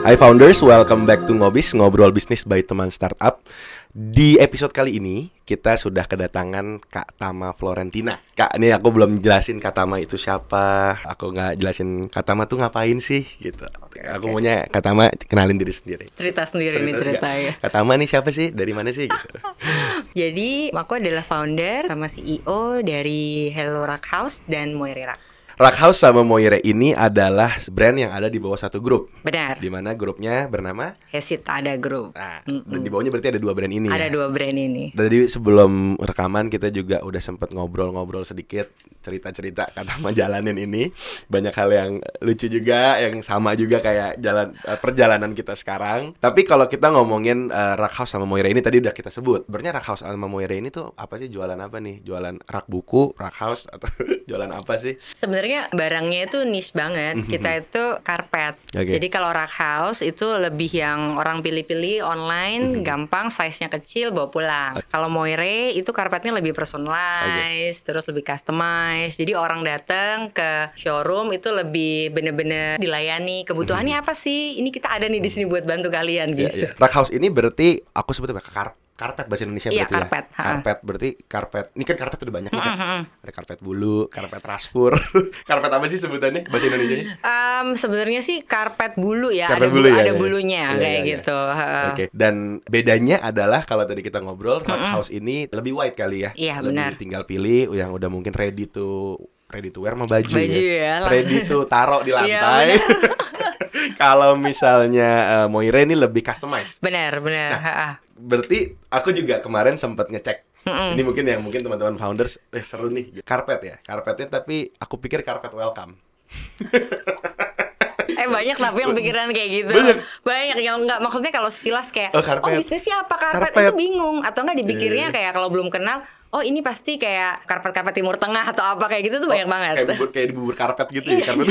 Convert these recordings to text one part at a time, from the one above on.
Hai founders, welcome back to Ngobis, Ngobrol Bisnis by Teman Startup. Di episode kali ini kita sudah kedatangan Kak Tama Florentina. Kak, ini aku belum jelasin Kak Tama itu siapa. Aku nggak jelasin Kak Tama tuh ngapain sih gitu. Aku maunya Kak Tama kenalin diri sendiri. Cerita sendiri nih ceritanya. Kak Tama nih siapa sih? Dari mana sih gitu. Jadi aku adalah founder sama CEO dari Hello Rock House dan Moire Rocks. Rock House sama Moire ini adalah brand yang ada di bawah satu grup. Benar. Di mana grupnya bernama Hesita ada grup. Nah, dan di bawahnya berarti ada dua brand ini. Ada ya? dua brand ini. Tadi sebelum rekaman kita juga udah sempet ngobrol-ngobrol sedikit, cerita-cerita kata jalanin ini. Banyak hal yang lucu juga, yang sama juga kayak perjalanan kita sekarang. Tapi kalau kita ngomongin Rock House sama Moire ini tadi udah kita sebut. Sebenarnya Rock House sama Moire ini tuh apa sih, jualan apa nih? Jualan rak buku, Rock House, atau jualan apa sih? Sebenarnya barangnya itu niche banget. Kita itu karpet. Okay. Jadi kalau Rock House itu lebih yang orang pilih-pilih online, gampang, size-nya kecil, bawa pulang. Kalau Moire itu karpetnya lebih personalized, terus lebih customized. Jadi orang datang ke showroom itu lebih bener-bener dilayani. Kebutuhannya apa sih? Ini kita ada nih di sini buat bantu kalian gitu. Rock House ini berarti aku sebutnya karpet bahasa Indonesia berarti karpet, ya. Karpet berarti karpet. Ini kan karpet udah banyak nih kan. Ada karpet bulu, karpet raspur. Karpet apa sih sebutannya bahasa Indonesianya? Sebenarnya sih karpet bulu ya. Karpet ada bulu ya, ada ya. bulunya Ya, kayak ya. gitu. Oke. Dan bedanya adalah kalau tadi kita ngobrol, Rock House ini lebih wide kali ya. Iya, lebih benar. tinggal pilih yang udah mungkin ready to wear sama baju ya, ready to taruh di Iya, lantai. Kalau misalnya Moire ini lebih customized. Benar. Berarti aku juga kemarin sempat ngecek. Ini mungkin teman-teman founders seru nih. Karpet ya. Karpetnya tapi aku pikir karpet welcome. Banyak tapi yang pikiran kayak gitu. Banyak yang enggak, maksudnya kalau sekilas kayak bisnisnya apa karpet itu bingung, atau enggak dipikirnya kayak kalau belum kenal, oh ini pasti kayak karpet Timur Tengah atau apa kayak gitu tuh banyak banget. Kayak bubur karpet gitu ya, karpet.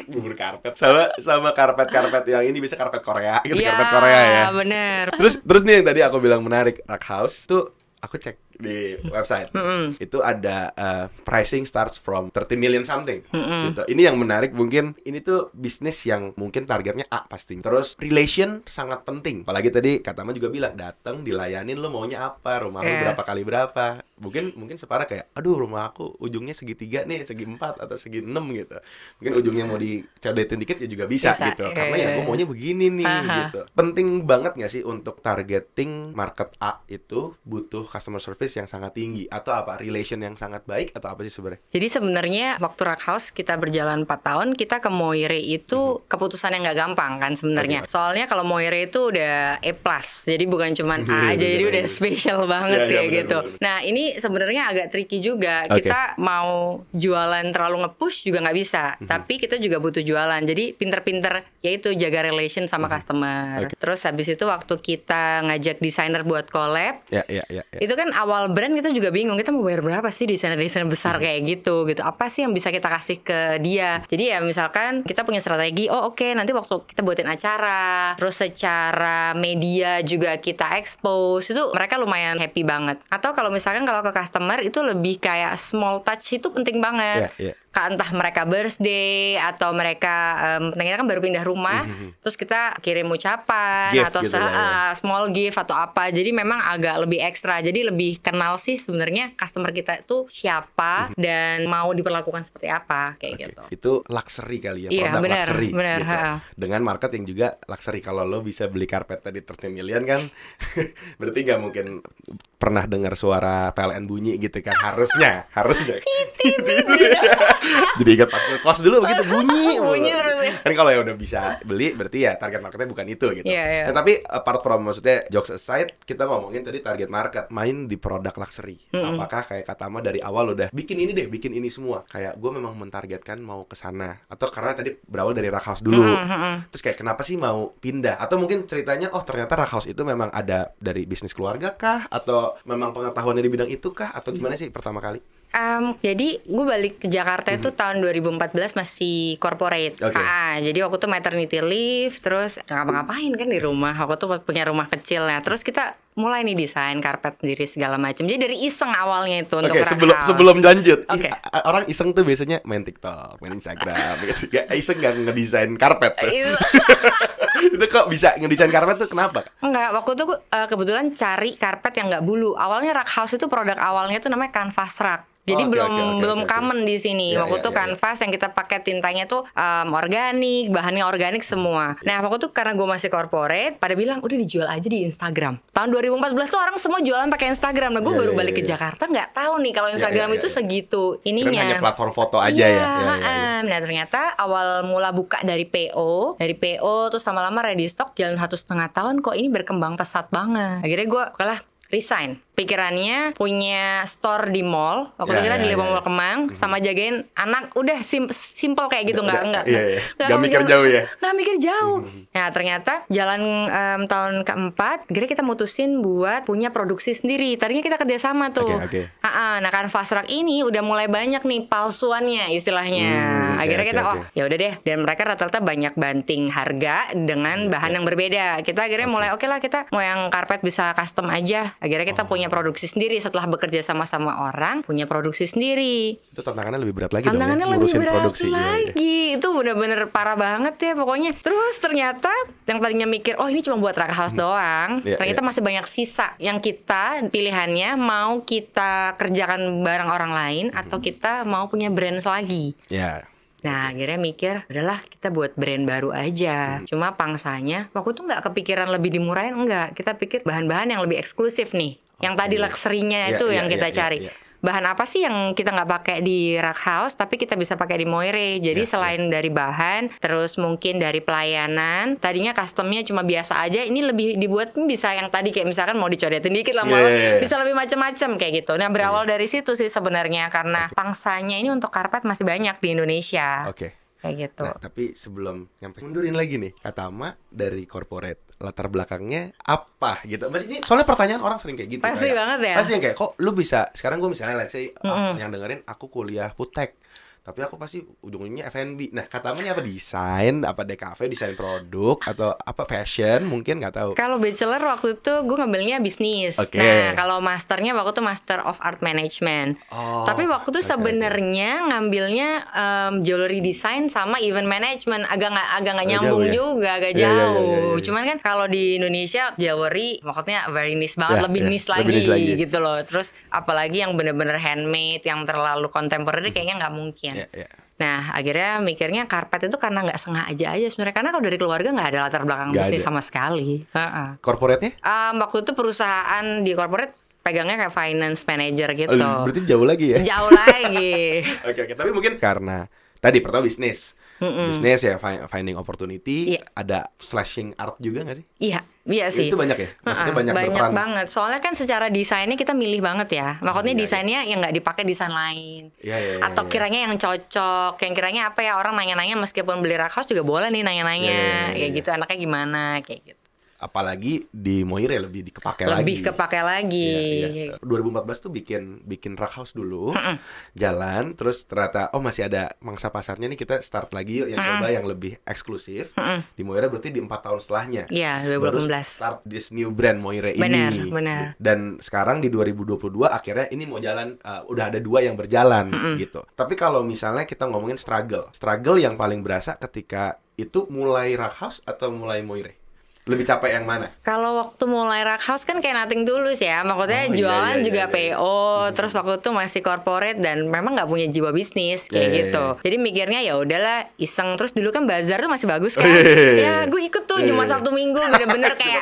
Bubur karpet sama karpet yang ini bisa karpet Korea gitu, karpet Korea ya. Iya, benar. Terus nih yang tadi aku bilang menarik, Rock House tuh aku cek di website. Itu ada pricing starts from 30 million something gitu. Ini yang menarik, mungkin ini tuh bisnis yang mungkin targetnya A pasti. Terus relation sangat penting. Apalagi tadi Katama juga bilang datang dilayanin, lo maunya apa, rumah lo berapa kali berapa. Mungkin separah kayak aduh rumah aku ujungnya segitiga nih, segi 4 atau segi 6 gitu. Mungkin ujungnya mau dicodetin dikit ya juga bisa gitu. Karena ya gue maunya begini nih gitu. Penting banget gak sih untuk targeting market A itu butuh customer service yang sangat tinggi, atau apa relation yang sangat baik, atau apa sih sebenarnya? Jadi sebenarnya waktu Rock House kita berjalan 4 tahun, kita ke Moire itu keputusan yang nggak gampang kan sebenarnya. Soalnya kalau Moire itu udah A+, jadi bukan cuman A aja, jadi udah spesial banget gitu. Nah ini sebenarnya agak tricky juga. Kita mau jualan terlalu nge-push juga nggak bisa, tapi kita juga butuh jualan. Jadi pinter-pinter yaitu jaga relation sama customer. Terus habis itu waktu kita ngajak desainer buat collab, itu kan awal brand kita juga bingung, kita mau bayar berapa sih desainer besar kayak gitu. Apa sih yang bisa kita kasih ke dia. Jadi ya misalkan kita punya strategi, nanti waktu kita buatin acara, terus secara media juga kita expose, itu mereka lumayan happy banget. Atau kalau misalkan kalau ke customer itu lebih kayak small touch, itu penting banget. Entah mereka birthday atau mereka ternyata kan baru pindah rumah, terus kita kirim ucapan gift atau gitu small gift atau apa. Jadi memang agak lebih ekstra. Jadi lebih kenal sih sebenarnya customer kita itu siapa dan mau diperlakukan seperti apa kayak gitu. Itu luxury kali ya, produk luxury bener, gitu. Dengan market yang juga luxury. Kalau lo bisa beli karpet tadi 30 million kan berarti gak mungkin pernah dengar suara PLN bunyi gitu kan. Harusnya jadi ingat pas ngekos dulu begitu bunyi terus ya. Kan kalau ya udah bisa beli berarti ya target marketnya bukan itu gitu. Nah, tapi apart from, maksudnya jokes aside, kita ngomongin tadi target market, main di produk luxury. Apakah kayak Katama dari awal udah bikin ini semua, kayak gue memang mentargetkan mau ke sana, atau karena tadi berawal dari Rock House dulu, terus kayak kenapa sih mau pindah, atau mungkin ceritanya ternyata Rock House itu memang ada dari bisnis keluarga kah, atau memang pengetahuannya di bidang itu kah, atau gimana sih pertama kali? Jadi gue balik ke Jakarta itu tahun 2014 masih corporate. Jadi waktu itu maternity leave, terus ngapa-ngapain kan di rumah. Aku tuh punya rumah kecil ya. Terus kita mulai nih desain karpet sendiri segala macam. Jadi dari iseng awalnya itu untuk Oke, Rack House. sebelum lanjut, Oke. orang iseng tuh biasanya main TikTok, main Instagram, gitu. Gak iseng gak ngedesain karpet tuh. Itu- Itu kok bisa ngedesain karpet tuh kenapa? Enggak, waktu itu kebetulan cari karpet yang nggak bulu. Awalnya Rack House itu produk awalnya tuh namanya Canvas Rack. Jadi Oh, oke, belum oke. common di sini. Ya, Waktu ya, itu ya, kanvas yang kita pakai tintanya tuh organik, bahannya organik semua. Nah, waktu itu karena gue masih corporate, pada bilang udah dijual aja di Instagram. Tahun 2014 tuh orang semua jualan pakai Instagram. Nah, gue Ya, baru ya, balik ya, ke ya. Jakarta nggak tahu nih kalau ya, Instagram itu ya. segitu Kirain ininya. hanya platform foto aja ya. Ya. Nah, ternyata awal mula buka dari PO terus lama-lama ready stock jalan 1,5 tahun kok ini berkembang pesat banget. Akhirnya gue kalah resign. Pikirannya punya store di mall. Waktu itu kita di Lima Mall Kemang sama jagain anak udah simple kayak gitu enggak. Iya. Gak mikir jauh ya. Nggak mikir jauh. Nah ternyata jalan tahun keempat, akhirnya kita mutusin buat punya produksi sendiri. Tadinya kita kerjasama tuh. Oke. Nah Canvas Rack ini udah mulai banyak nih palsuannya istilahnya. Akhirnya kita ya udah deh. Dan mereka rata-rata banyak banting harga dengan bahan yang berbeda. Kita akhirnya mulai oke lah kita mau yang karpet bisa custom aja. Akhirnya kita punya produksi sendiri setelah bekerja sama orang punya produksi sendiri. Itu tantangannya lebih berat lagi Tantangannya dong ya, lebih ngurusin berat produksi. lagi. Iya. Itu bener-bener parah banget ya pokoknya. Terus ternyata yang tadinya mikir oh ini cuma buat Rack House doang, Iya, ternyata masih banyak sisa yang kita pilihannya mau kita kerjakan bareng orang lain atau kita mau punya brand lagi. Ya. Nah akhirnya mikir udahlah kita buat brand baru aja. Cuma pangsanya waktu itu nggak kepikiran lebih dimurahin, enggak. Kita pikir bahan-bahan yang lebih eksklusif nih. Yang tadi luxury-nya itu yang kita cari. Bahan apa sih yang kita nggak pakai di Rack House tapi kita bisa pakai di Moire. Jadi selain dari bahan, terus mungkin dari pelayanan. Tadinya customnya cuma biasa aja, ini lebih dibuat bisa yang tadi kayak misalkan mau dicodetin dikit lah, bisa lebih macam-macam kayak gitu. Nah berawal dari situ sih sebenarnya karena pangsanya ini untuk karpet masih banyak di Indonesia. Kayak gitu. Nah, tapi sebelum nyampe mundurin lagi nih, kata Ma dari corporate latar belakangnya apa gitu. Maksudnya soalnya pertanyaan orang sering kayak gitu. Pasti banget ya. Pasti yang kayak kok lu bisa sekarang gue misalnya let's say yang dengerin aku kuliah food tech. Tapi aku pasti ujung-ujungnya F&B. Nah, katanya apa desain, apa DKV, desain produk atau apa fashion mungkin nggak tahu. Kalau bachelor waktu itu gue ngambilnya bisnis. Nah, kalau masternya waktu itu Master of Art Management. Tapi waktu itu sebenarnya ngambilnya jewelry design sama event management. Agak nggak nyambung juga, agak jauh. Cuman kan kalau di Indonesia jewelry maksudnya very niche banget, lebih niche lagi gitu loh. Terus apalagi yang bener-bener handmade, yang terlalu contemporary kayaknya nggak mungkin. Nah akhirnya mikirnya karpet itu karena nggak sengaja aja sebenarnya, karena kalau dari keluarga nggak ada latar belakang bisnis sama sekali. Corporate-nya? Waktu itu perusahaan di corporate pegangnya kayak finance manager gitu. Berarti jauh lagi ya? Jauh lagi. Oke. Tapi mungkin karena tadi pertama bisnis ya, finding opportunity, ada slashing art juga nggak sih? Iya sih. Itu banyak ya? Maksudnya banyak berperan. Banget. Soalnya kan secara desainnya kita milih banget ya. Maksudnya desainnya yang nggak dipakai desain lain. Atau kiranya yang cocok. Yang kiranya apa ya, orang nanya-nanya meskipun beli Rack House juga boleh nih nanya-nanya. Kayak gitu, anaknya gimana kayak gitu. Apalagi di Moire lebih kepake lagi. 2014 tuh bikin Rack House dulu, jalan, terus ternyata masih ada mangsa pasarnya nih, kita start lagi yuk yang coba yang lebih eksklusif. Di Moire berarti di 4 tahun setelahnya. Iya, 2018. Baru start this new brand Moire ini. Benar. Dan sekarang di 2022 akhirnya ini mau jalan, udah ada 2 yang berjalan gitu. Tapi kalau misalnya kita ngomongin struggle yang paling berasa ketika itu mulai Rack House atau mulai Moire? Lebih capek yang mana? Kalau waktu mulai Rack House kan kayak nothing tulus ya. Maksudnya jualan juga PO, terus waktu itu masih corporate dan memang nggak punya jiwa bisnis kayak gitu. Jadi mikirnya ya udahlah iseng. Terus dulu kan bazar tuh masih bagus kan. Ya gue ikut tuh Jumat Sabtu Minggu bener-bener kayak.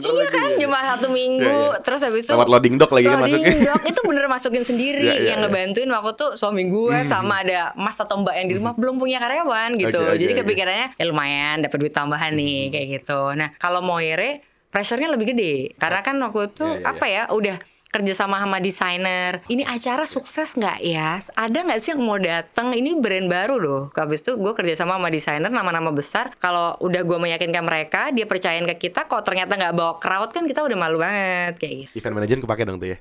Iya kan Jumat Sabtu Minggu. Terus habis itu selamat loading dock lagi kan masuknya. Loading dock itu bener masukin sendiri. Yang ngebantuin waktu tuh suami gue sama ada mas atau mbak yang di rumah belum punya karyawan gitu. Jadi kepikirannya ya lumayan dapat duit tambahan nih kayak gitu. Nah kalau Moire pressure-nya lebih gede karena kan waktu itu udah kerja sama desainer. Ini acara sukses nggak ya? Ada nggak sih yang mau datang? Ini brand baru loh. Habis itu gue kerja sama desainer nama-nama besar. Kalau udah gue meyakinkan mereka, dia percayain ke kita. Kok ternyata nggak bawa crowd kan kita udah malu banget kayak gitu. Event manager kepake dong tuh ya?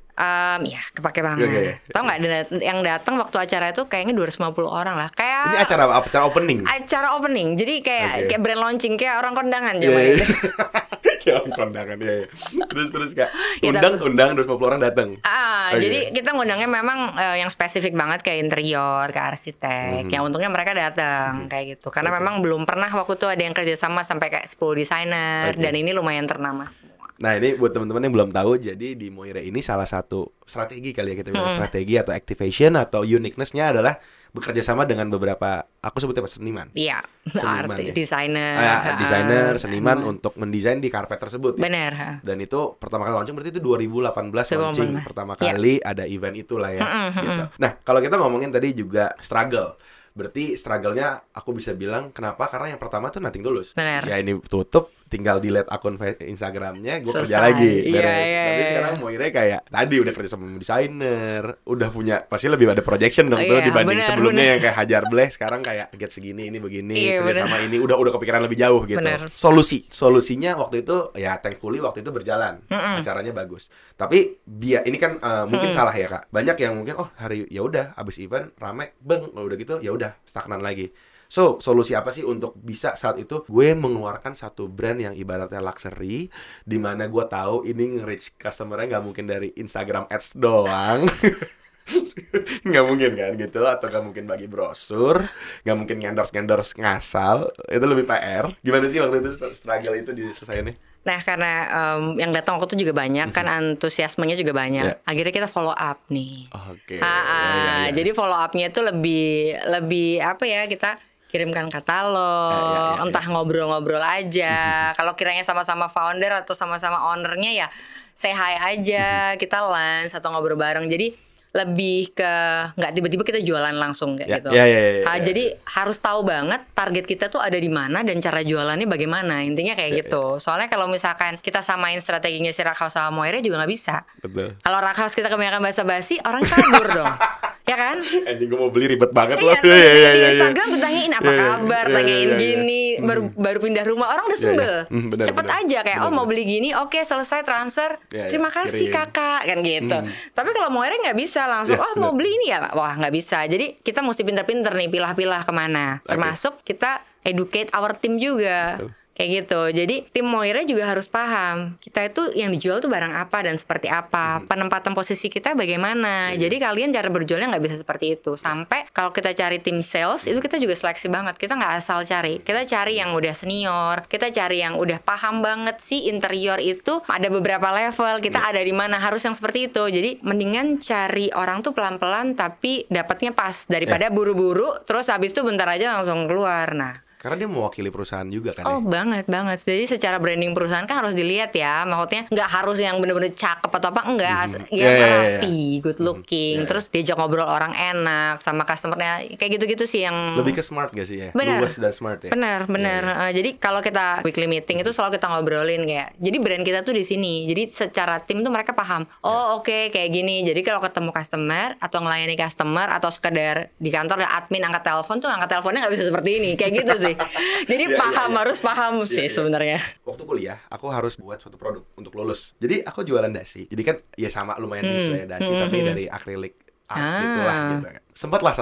Ya kepake banget. Tahu nggak yang datang waktu acara itu kayaknya 250 orang lah. Kayak ini acara opening. Acara opening. Jadi kayak brand launching, kayak orang kondangan zaman itu. Kayak kondangan ya. Terus Kak, Ya, undang 250 orang datang. Jadi kita ngundangnya memang yang spesifik banget kayak interior, ke arsitek. Yang untungnya mereka datang kayak gitu. Karena memang belum pernah waktu itu ada yang kerjasama sampai kayak 10 desainer dan ini lumayan ternama semua. Nah ini buat teman-teman yang belum tahu, jadi di Moire ini salah satu strategi kali ya kita bilang strategi atau activation atau uniqueness-nya adalah bekerja sama dengan beberapa, aku sebutnya apa, seniman. Iya, Seniman ya. desainer, seniman untuk mendesain di karpet tersebut. Ya? Bener. Dan itu pertama kali launching berarti itu 2018 launching pertama kali ada event itulah ya. Gitu. Nah kalau kita ngomongin tadi juga struggle. Berarti struggle-nya aku bisa bilang kenapa? Karena yang pertama tuh nothing tulus. Bener. Ya ini tutup, tinggal delete akun Instagramnya, gue kerja lagi. Beres. Tapi sekarang Moire kayak tadi udah kerja sama desainer, udah punya pasti lebih ada projection dong tuh dibanding sebelumnya yang kayak hajar bleh. Sekarang kayak target segini, ini begini, kerja sama ini udah kepikiran lebih jauh gitu. Solusinya waktu itu ya thankfully waktu itu berjalan, acaranya bagus. Tapi ini kan mungkin salah ya Kak. Banyak yang mungkin hari ya udah abis event rame, udah gitu ya udah stagnan lagi. So, solusi apa sih untuk bisa saat itu gue mengeluarkan satu brand yang ibaratnya luxury, di mana gue tahu ini nge-reach customer-nya nggak mungkin dari Instagram Ads doang. Nggak mungkin kan gitu, atau nggak mungkin bagi brosur, nggak mungkin endorse ngasal, itu lebih PR. Gimana sih waktu itu struggle itu diselesain nih? Nah karena yang datang waktu itu juga banyak kan, antusiasmenya juga banyak. Akhirnya kita follow up nih. Jadi follow upnya itu lebih apa ya, kita kirimkan katalog, entah ngobrol-ngobrol aja. Kalau kiranya sama-sama founder atau sama-sama ownernya ya say hi aja, kita lunch atau ngobrol bareng. Jadi lebih ke nggak tiba-tiba kita jualan langsung kayak gitu. Jadi harus tahu banget target kita tuh ada di mana dan cara jualannya bagaimana. Intinya kayak gitu. Soalnya kalau misalkan kita samain strateginya si Rackhouse sama Moire juga nggak bisa. Betul. Kalau Rackhouse kita kebanyakan basa-basi, orang kabur dong. Ya kan? Anjing gue mau beli ribet banget loh. Di Instagram ditanyain apa kabar, tanyain gini, baru pindah rumah, orang udah sebel. Cepet aja kayak mau beli gini, oke selesai transfer, terima kasih kakak kan gitu. Tapi kalau Moire nggak bisa langsung mau beli ini ya, wah nggak bisa. Jadi kita mesti pinter-pinter nih pilah-pilah kemana. Termasuk kita educate our team juga. Kayak gitu. Jadi tim Moire juga harus paham kita itu yang dijual tuh barang apa dan seperti apa, penempatan posisi kita bagaimana. Jadi kalian cara berjualnya nggak bisa seperti itu. Sampai kalau kita cari tim sales itu kita juga seleksi banget. Kita nggak asal cari. Kita cari yang udah senior. Kita cari yang udah paham banget sih interior itu ada beberapa level. Kita ada di mana, harus yang seperti itu. Jadi mendingan cari orang tuh pelan-pelan tapi dapatnya pas daripada buru-buru terus habis itu bentar aja langsung keluar. Nah. Karena dia mewakili perusahaan juga kan. Banget. Jadi secara branding perusahaan kan harus dilihat ya. Maksudnya nggak harus yang bener-bener cakep atau apa, enggak. Rapi, good looking. Terus diajak ngobrol orang enak sama customernya. Kayak gitu-gitu sih yang lebih ke smart gak sih ya? Bener. Luwes dan smart ya. Bener. Jadi kalau kita weekly meeting itu selalu kita ngobrolin kayak, jadi brand kita tuh di sini. Jadi secara tim tuh mereka paham. Oke, kayak gini. Jadi kalau ketemu customer atau ngelayani customer atau sekedar di kantor ada admin angkat telepon tuh, angkat teleponnya nggak bisa seperti ini. Kayak gitu sih. Jadi harus paham sih sebenarnya. Waktu kuliah aku harus buat suatu produk untuk lulus. Jadi aku jualan dasi. Jadi kan ya sama lumayan niche ya dasi, tapi dari akrilik arts gitulah gitu. Sempatlah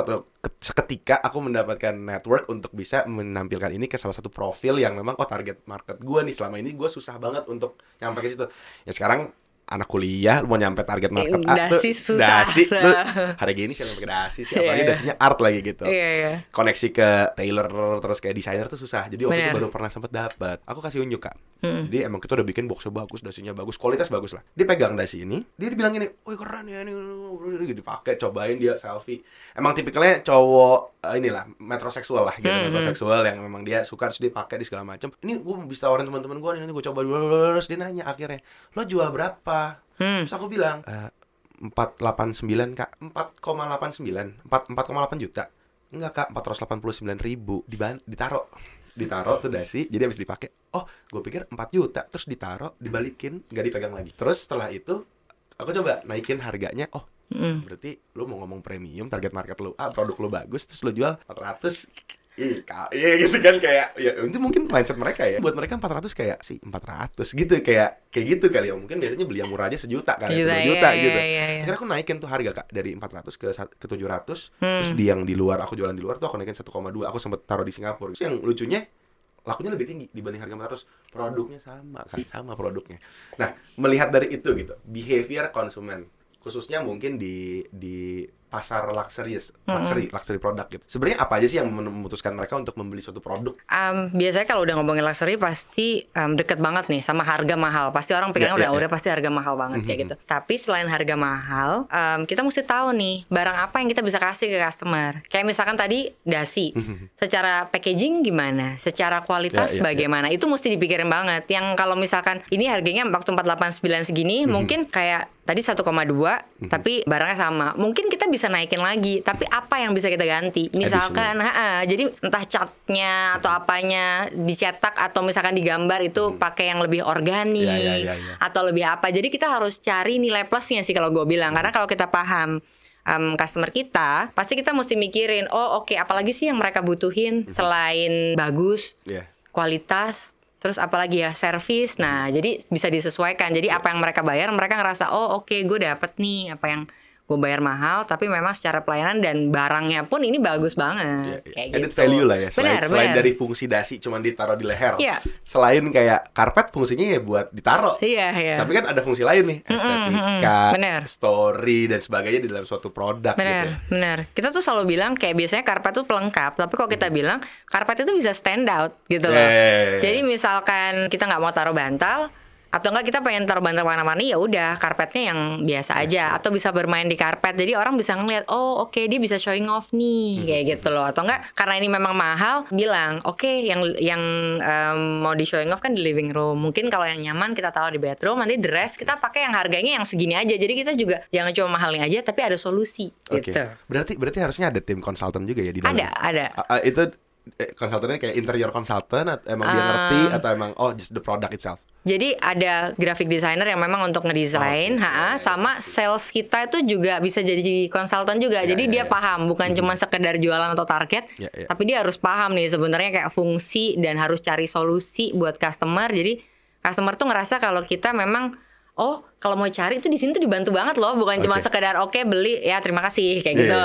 seketika aku mendapatkan network untuk bisa menampilkan ini ke salah satu profil yang memang target market gue nih. Selama ini gue susah banget untuk nyampe ke situ. Ya sekarang anak kuliah mau nyampe target market dasi susah. Dasi tuh hari gini siapa pakai dasi, apalagi dasinya art lagi gitu. Koneksi ke tailor terus kayak desainer tuh susah. Jadi waktu itu baru pernah sempet dapat. Aku kasih unjuk Kak. Jadi emang kita udah bikin boxnya bagus, dasinya bagus, kualitas bagus lah. Dia pegang dasi ini, dia bilang gini, "Wih keren ya ini." Dipakai, cobain, dia selfie. Emang tipikalnya cowok inilah metroseksual lah gitu, metroseksual yang memang dia suka terus dipakai di segala macam. Ini gue bisa tawarin teman-teman gue nih, nanti gue coba dulu. Terus dia nanya akhirnya, "Lo jual berapa?" Terus aku bilang 489 Kak, 4,8 juta. Enggak Kak, 489.000 ditaruh tuh dasi, jadi habis dipakai. Gue pikir 4 juta, terus ditaruh, dibalikin, nggak dipegang lagi. Terus setelah itu aku coba naikin harganya. Berarti lu mau ngomong premium, target market lu produk lu bagus, terus lu jual 400. Iya gitu kan, kayak ya itu mungkin mindset mereka ya. Buat mereka 400 kayak 400 gitu, kayak gitu kali ya. Mungkin biasanya beli yang murah aja sejuta kan, 2 juta gitu. Akhirnya aku naikin tuh harga Kak dari 400 ke 700. Terus yang di luar, aku jualan di luar tuh aku naikin 1,2. Aku sempet taruh di Singapura. Terus yang lucunya lakunya lebih tinggi dibanding harga murah, terus produknya sama kan, sama produknya. Nah, melihat dari itu gitu, behavior konsumen khususnya mungkin di pasar luxury produk gitu. Sebenarnya apa aja sih yang memutuskan mereka untuk membeli suatu produk? Biasanya kalau udah ngomongin luxury pasti deket banget nih sama harga mahal. Pasti orang pikirnya udah pasti harga mahal banget kayak gitu. Tapi selain harga mahal, kita mesti tahu nih barang apa yang kita bisa kasih ke customer. Kayak misalkan tadi dasi, secara packaging gimana, secara kualitas bagaimana, itu mesti dipikirin banget. Yang kalau misalkan ini harganya waktu 489 segini, mungkin kayak tadi 1,2 tapi barangnya sama. Mungkin kita bisa naikin lagi, tapi apa yang bisa kita ganti? Misalkan jadi entah catnya atau apanya dicetak atau misalkan digambar itu pakai yang lebih organik atau lebih apa. Jadi kita harus cari nilai plusnya sih kalau gue bilang. Karena kalau kita paham customer kita, pasti kita mesti mikirin, apalagi sih yang mereka butuhin selain bagus, kualitas, terus apalagi ya servis. Nah, jadi bisa disesuaikan. Jadi apa yang mereka bayar, mereka ngerasa gue dapet nih apa yang gue bayar mahal, tapi memang secara pelayanan dan barangnya pun ini bagus banget. Kayak added gitu. value lah ya. Selain dari fungsi dasi cuma ditaruh di leher. Selain kayak karpet fungsinya ya buat ditaruh. Tapi kan ada fungsi lain nih, estetika, story dan sebagainya di dalam suatu produk. Benar. Kita tuh selalu bilang kayak biasanya karpet tuh pelengkap, tapi kalau kita bilang karpet itu bisa stand out gitu loh. Jadi misalkan kita nggak mau taruh bantal, atau enggak kita pengen taruh bantal warna-warni, ya udah karpetnya yang biasa aja, atau bisa bermain di karpet, jadi orang bisa ngeliat dia bisa showing off nih kayak gitu loh. Atau enggak karena ini memang mahal, bilang yang mau di showing off kan di living room, mungkin kalau yang nyaman kita taruh di bedroom, nanti the rest kita pakai yang harganya yang segini aja. Jadi kita juga jangan cuma mahalin aja, tapi ada solusi gitu. Berarti harusnya ada tim konsultan juga ya di dalam. Ada. Itu konsultannya kayak interior consultant, emang dia ngerti atau emang just the product itself? Jadi ada graphic designer yang memang untuk ngedesain, sama sales kita itu juga bisa jadi konsultan juga. Jadi dia paham, bukan cuma sekedar jualan atau target, tapi dia harus paham nih sebenarnya kayak fungsi dan harus cari solusi buat customer. Jadi customer tuh ngerasa kalau kita memang kalau mau cari itu di sini tuh dibantu banget loh, bukan cuma sekedar beli ya terima kasih kayak gitu.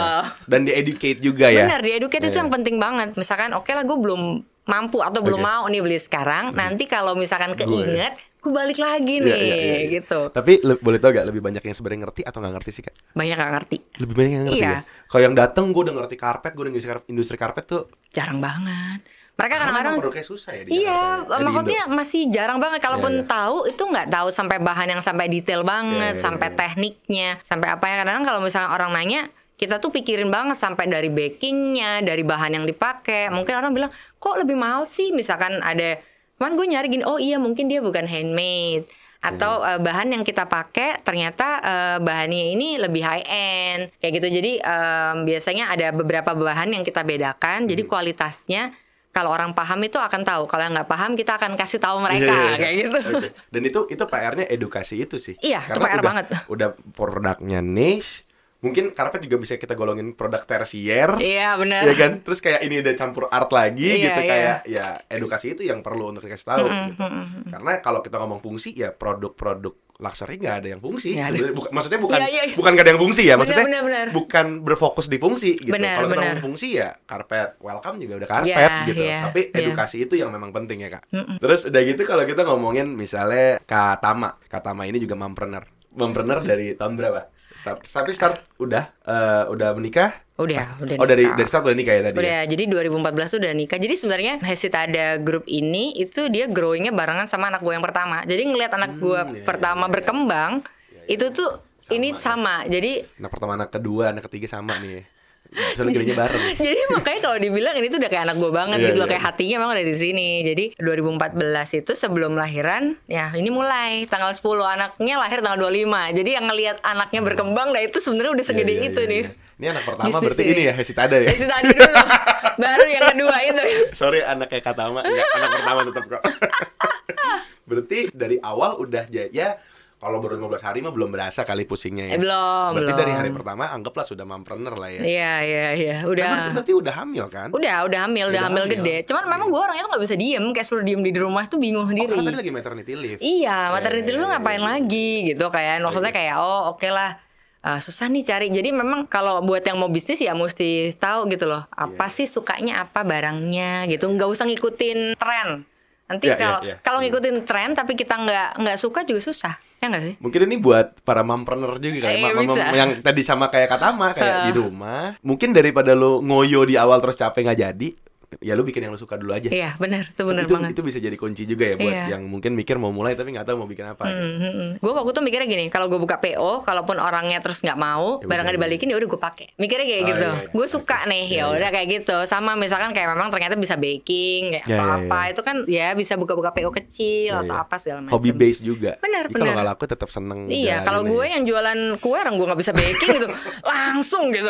Dan di-educate juga ya. Benar, di-educate itu yang penting banget. Misalkan lah gue belum mampu atau belum mau nih beli sekarang, nanti kalau misalkan keinget gue balik lagi nih gitu. Tapi boleh tau gak lebih banyak yang sebenarnya ngerti atau nggak ngerti sih Kak? Banyak nggak ngerti. Lebih banyak yang ngerti ya. Kalau yang datang gue udah ngerti karpet, gue udah ngerti industri karpet tuh jarang banget. Mereka kadang-kadang produknya susah ya di Jakarta, maksudnya masih jarang banget. Kalaupun tahu itu nggak tahu sampai bahan yang sampai detail banget, sampai tekniknya, sampai apa ya. Kadang-kadang kalau misalnya orang nanya, kita tuh pikirin banget sampai dari backingnya, dari bahan yang dipakai. Mungkin orang bilang, kok lebih mahal sih? Misalkan ada, cuman gue nyari gini, mungkin dia bukan handmade. Atau bahan yang kita pakai ternyata bahannya ini lebih high end. Kayak gitu. Jadi biasanya ada beberapa bahan yang kita bedakan. Jadi kualitasnya kalau orang paham itu akan tahu. Kalau yang nggak paham kita akan kasih tahu mereka kayak gitu. Dan itu PR-nya edukasi itu sih. Iya, karena itu PR banget. Udah produknya niche. Mungkin karpet juga bisa kita golongin produk tersier. Iya benar. Iya kan? Terus kayak ini udah campur art lagi gitu. Kayak ya edukasi itu yang perlu untuk dikasih tahu gitu. Karena kalau kita ngomong fungsi ya produk-produk luxury nggak ada yang fungsi sebenarnya. Maksudnya bukan nggak ada yang fungsi ya. Maksudnya bener. Bukan berfokus di fungsi gitu. Kalau kita ngomong fungsi ya karpet welcome juga udah karpet gitu. Tapi edukasi itu yang memang penting ya Kak. Terus udah gitu kalau kita ngomongin misalnya Kak Tama ini juga mompreneur dari tahun berapa? Start udah menikah? Udah dari start udah nikah ya tadi? Udah, jadi 2014 udah nikah. Jadi sebenarnya Hesitada Group ini itu dia growingnya barengan sama anak gue yang pertama. Jadi ngelihat anak gue pertama berkembang, itu tuh sama. Jadi anak pertama, anak kedua, anak ketiga sama nih. Soalnya gilinya bareng. Jadi makanya kalau dibilang ini tuh udah kayak anak gue banget gitu loh. Kayak hatinya memang ada di sini. Jadi 2014 itu sebelum lahiran, ya ini mulai tanggal 10, anaknya lahir tanggal 25. Jadi yang ngelihat anaknya berkembang, itu sebenarnya udah segede itu nih. Ini anak pertama berarti ini ya Hesitada ya? Hesitada dulu. Baru yang kedua itu. Sorry anaknya Katama, enggak, anak pertama tetap kok. Berarti dari awal udah ya kalau baru 15 hari mah belum berasa kali pusingnya ya. Berarti dari hari pertama anggaplah sudah mompreneur lah ya. Iya. Udah. Berarti udah hamil kan? Udah hamil gede. Cuman memang gue orangnya tuh nggak bisa diem, kayak suruh diem di rumah tuh bingung sendiri. Karena tadi lagi maternity leave. Iya, maternity leave ngapain lagi gitu kayak. Maksudnya kayak oke lah. susah nih cari. Jadi memang kalau buat yang mau bisnis ya mesti tahu gitu loh, apa sih sukanya apa barangnya gitu. Nggak usah ngikutin tren. Nanti kalau ngikutin tren tapi kita nggak suka juga susah. Ya nggak sih? Mungkin ini buat para mompreneur juga kayak yang tadi sama kayak Katama kayak di rumah. Mungkin daripada lo ngoyo di awal terus capek nggak jadi, ya lu bikin yang lu suka dulu aja. Iya benar, itu benar banget. Itu bisa jadi kunci juga ya buat yang mungkin mikir mau mulai tapi nggak tahu mau bikin apa. Gue waktu itu mikirnya gini, kalau gue buka PO, kalaupun orangnya terus nggak mau, barangnya dibalikin ya udah gue pakai. Mikirnya kayak gitu. Gue suka nih, ya udah kayak gitu. Sama misalkan kayak memang ternyata bisa baking kayak apa itu kan ya bisa buka-buka PO kecil atau apa segala macam. Hobby base juga. Benar. Kalau nggak laku tetap seneng. Iya, kalau gue yang jualan kue orang gue nggak bisa baking gitu, langsung gitu.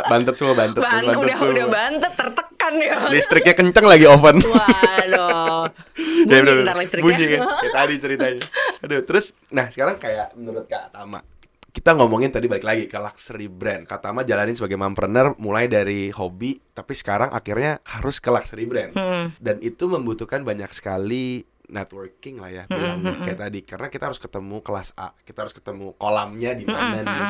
Bantet semua. Udah bantet tertekan ya. Listriknya kenceng lagi oven. Waduh. Bunyi ntar listriknya. Bunyi kan? Kayak tadi ceritanya. Aduh, terus nah sekarang kayak menurut Kak Tama, kita ngomongin tadi balik lagi ke luxury brand. Kak Tama jalanin sebagai mompreneur mulai dari hobi, tapi sekarang akhirnya harus ke luxury brand. Dan itu membutuhkan banyak sekali networking lah ya bilangnya kayak tadi, karena kita harus ketemu kelas A, kita harus ketemu kolamnya di mana nih.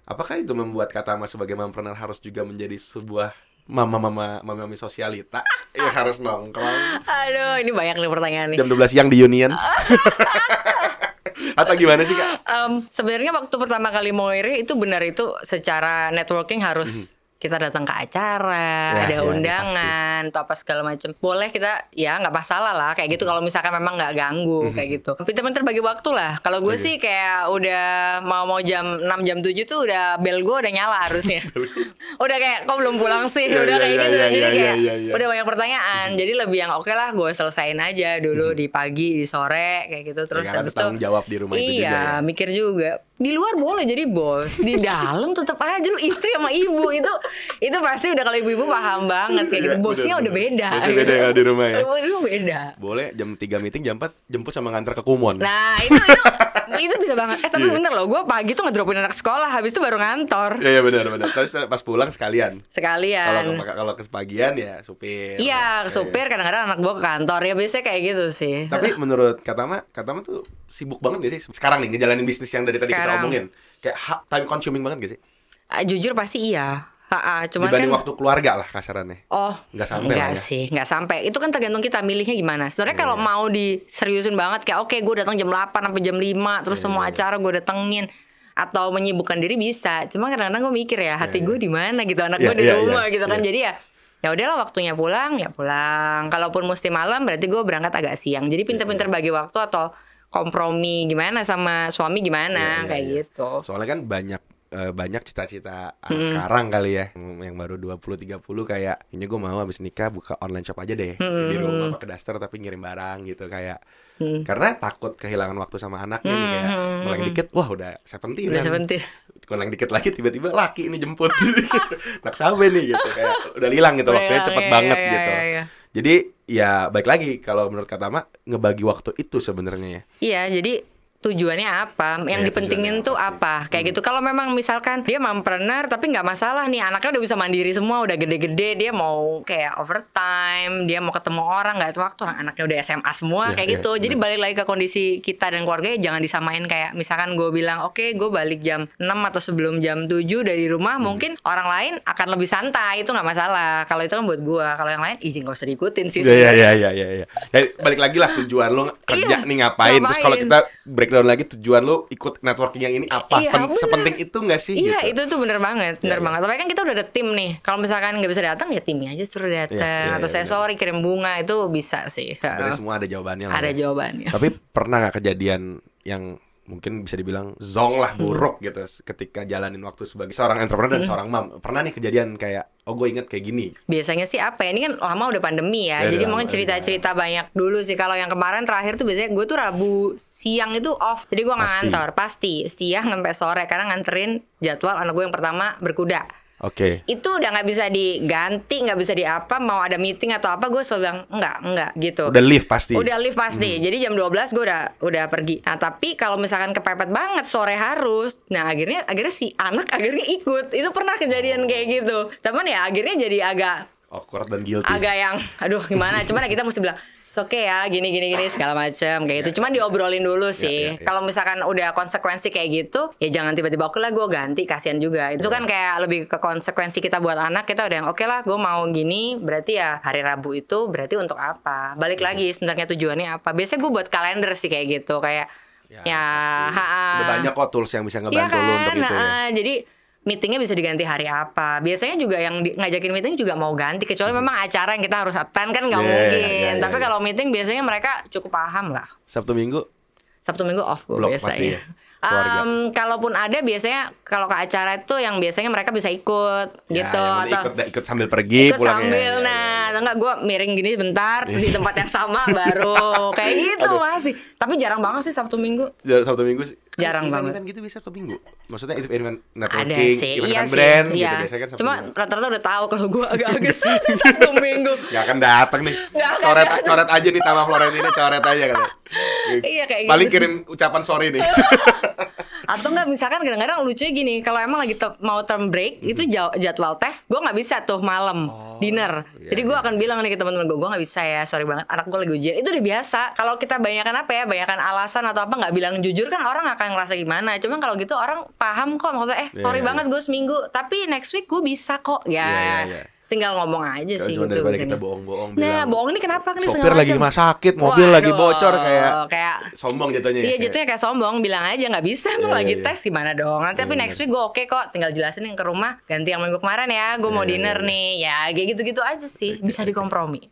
Apakah itu membuat Kak Tama sebagai mompreneur harus juga menjadi sebuah mami sosialita ya harus nongkrong? Aduh, ini banyak nih pertanyaan nih. Jam 12 siang di Union. Atau gimana sih Kak? Sebenarnya waktu pertama kali mau iri itu benar, itu secara networking harus kita datang ke acara, ada undangan atau apa segala macam. Boleh kita ya nggak masalah lah kayak gitu kalau misalkan memang nggak ganggu kayak gitu. Pinter-pinter bagi waktu lah. Kalau gue sih kayak udah mau jam 6 jam 7 tuh udah bel gue udah nyala harusnya. Udah kayak kok belum pulang sih, udah kayak gitu. Jadi kayak udah banyak pertanyaan. Jadi lebih yang oke lah gue selesain aja dulu di pagi, di sore kayak gitu. Terus habis itu tanggung jawab di rumah itu juga ya. Mikir juga. Di luar boleh jadi bos, di dalam tetap aja lu istri sama ibu itu pasti udah, kalau ibu-ibu paham banget kayak gitu. Bosnya udah beda. Bosnya beda ya di rumah ya. Itu beda. Boleh jam 3 meeting, jam 4 jemput sama nganter ke Kumon. Nah, itu bisa banget. Tapi bener loh, gue pagi tuh ngedropin anak sekolah, habis itu baru ngantor. Iya benar. Terus pas pulang sekalian. Kalau ke pagian ya supir. Iya, supir, kadang-kadang anak gue ke kantor. Ya biasanya kayak gitu sih. Tapi menurut Katama tuh sibuk banget gak sih sekarang nih ngejalanin bisnis yang dari tadi kita omongin? Kayak time consuming banget gak sih? Jujur pasti iya. Cuman dibanding kan, waktu keluarga lah kasarannya. Nggak sampai. Itu kan tergantung kita milihnya gimana. Sebenarnya kalau mau diseriusin banget kayak oke, gue datang jam 8 sampai jam 5 terus semua acara gue datengin, atau menyibukkan diri bisa. Cuma kadang-kadang gue mikir ya hati gue di mana gitu, anak gue di rumah gitu kan. Jadi ya udahlah, waktunya pulang ya pulang. Kalaupun mesti malam berarti gue berangkat agak siang. Jadi pinter-pinter bagi waktu atau kompromi gimana sama suami gimana gitu. Soalnya kan banyak cita-cita anak sekarang kali ya yang baru 20-30 kayak ini gue mau habis nikah buka online shop aja deh di rumah pakai daster tapi ngirim barang gitu kayak karena takut kehilangan waktu sama anaknya nih, kayak meleng dikit wah udah 17 meleng dikit lagi tiba-tiba laki ini jemput nak sabe nih gitu, kayak udah hilang gitu waktunya cepet banget gitu. Jadi ya balik lagi kalau menurut Katama ngebagi waktu itu sebenarnya ya. Iya, jadi tujuannya apa, yang dipentingin tuh apa kayak gitu. Kalau memang misalkan dia mompreneur tapi nggak masalah nih, anaknya udah bisa mandiri semua, udah gede-gede, dia mau kayak overtime, dia mau ketemu orang nggak ada waktu, anaknya udah SMA semua kayak gitu. Jadi balik lagi ke kondisi kita dan keluarganya, jangan disamain kayak misalkan gue bilang oke, gue balik jam 6 atau sebelum jam 7 dari rumah, mungkin orang lain akan lebih santai, itu nggak masalah. Kalau itu kan buat gue, kalau yang lain izin gak usah diikutin sih. Iya. Balik lagi lah tujuan lo kerja nih ngapain. Terus kalau kita breakdown lagi tujuan lu ikut networking yang ini apa? Sepenting itu nggak sih? Iya, gitu. Itu bener banget. Tapi kan kita udah ada tim nih. Kalau misalkan nggak bisa datang ya timnya aja suruh datang, atau saya sorry kirim bunga, itu bisa sih. Sebenarnya semua ada jawabannya lah. Ada jawabannya. Tapi pernah nggak kejadian yang mungkin bisa dibilang zong lah, buruk gitu ketika jalanin waktu sebagai seorang entrepreneur dan seorang mam? Pernah nih kejadian kayak gue inget kayak gini. Biasanya sih apa ya, ini kan lama udah pandemi ya, jadi mungkin cerita-cerita banyak dulu sih. Kalau yang kemarin terakhir tuh biasanya gue tuh Rabu siang itu off, jadi gue nggak ngantor, pasti siang sampai sore karena nganterin jadwal anak gue yang pertama berkuda. Itu udah nggak bisa diganti, nggak bisa diapa, mau ada meeting atau apa gue selalu bilang enggak gitu. Udah live pasti. Jadi jam 12 gue udah pergi. Nah tapi kalau misalkan kepepet banget sore harus, nah akhirnya si anak akhirnya ikut. Itu pernah kejadian kayak gitu. Teman ya akhirnya jadi agak awkward dan guilty. Agak yang aduh gimana, cuman kita mesti bilang Oke ya, gini segala macam kayak gitu. Cuman diobrolin dulu sih. Kalau misalkan udah konsekuensi kayak gitu, ya jangan tiba-tiba oke lah gue ganti, kasihan juga. Itu kan kayak lebih ke konsekuensi kita buat anak. Kita udah yang oke lah gue mau gini, berarti ya hari Rabu itu berarti untuk apa? Balik lagi sebenarnya tujuannya apa? Biasanya gue buat kalender sih kayak gitu, kayak udah banyak kok tools yang bisa ngebantu lu untuk itu ya. Jadi meetingnya bisa diganti hari apa. Biasanya juga yang ngajakin meeting juga mau ganti, kecuali memang acara yang kita harus attend kan nggak mungkin. Tapi kalau meeting biasanya mereka cukup paham lah. Sabtu Minggu off gue biasanya. Pasti ya? Kalaupun ada biasanya kalau ke acara itu yang biasanya mereka bisa ikut gitu, atau ikut sambil pergi pulang sambil atau enggak gue miring gini bentar di tempat yang sama baru kayak gitu masih. Tapi jarang banget sih Sabtu Minggu sih. Jarang banget. Event gitu bisa Sabtu Minggu. Maksudnya event networking, event brand gitu biasanya kan Sabtu Cuma Minggu. rata-rata udah tahu kalau gue agak-agak sih Sabtu Minggu. Gak akan datang nih. Coret aja nih Tama Florentina, coret aja katanya. Iya kayak gitu. Paling kirim ucapan sorry nih. Atau enggak misalkan kadang-kadang lucunya gini, kalau emang lagi mau term break itu jadwal tes, gue nggak bisa tuh malam dinner. Jadi gue akan bilang nih ke teman-teman gue nggak bisa ya, sorry banget, anak gue lagi ujian. Itu udah biasa. Kalau kita banyakan banyakan alasan atau apa nggak bilang jujur kan orang akan ngerasa gimana. Cuman kalau gitu orang paham kok maksudnya sorry banget gue seminggu, tapi next week gue bisa kok ya. Tinggal ngomong aja sih gitu. Daripada kita bohong-bohong bilang. Bohong ini kenapa kan sopir lagi rumah sakit, mobil lagi bocor kayak sombong jatuhnya. Iya, jatuhnya kayak sombong, bilang aja nggak bisa emang lagi tes gimana dong. Nanti tapi next week gue oke kok, tinggal jelasin yang ke rumah ganti yang minggu kemarin ya, gue mau dinner nih. Ya kayak gitu-gitu aja sih, bisa dikompromi.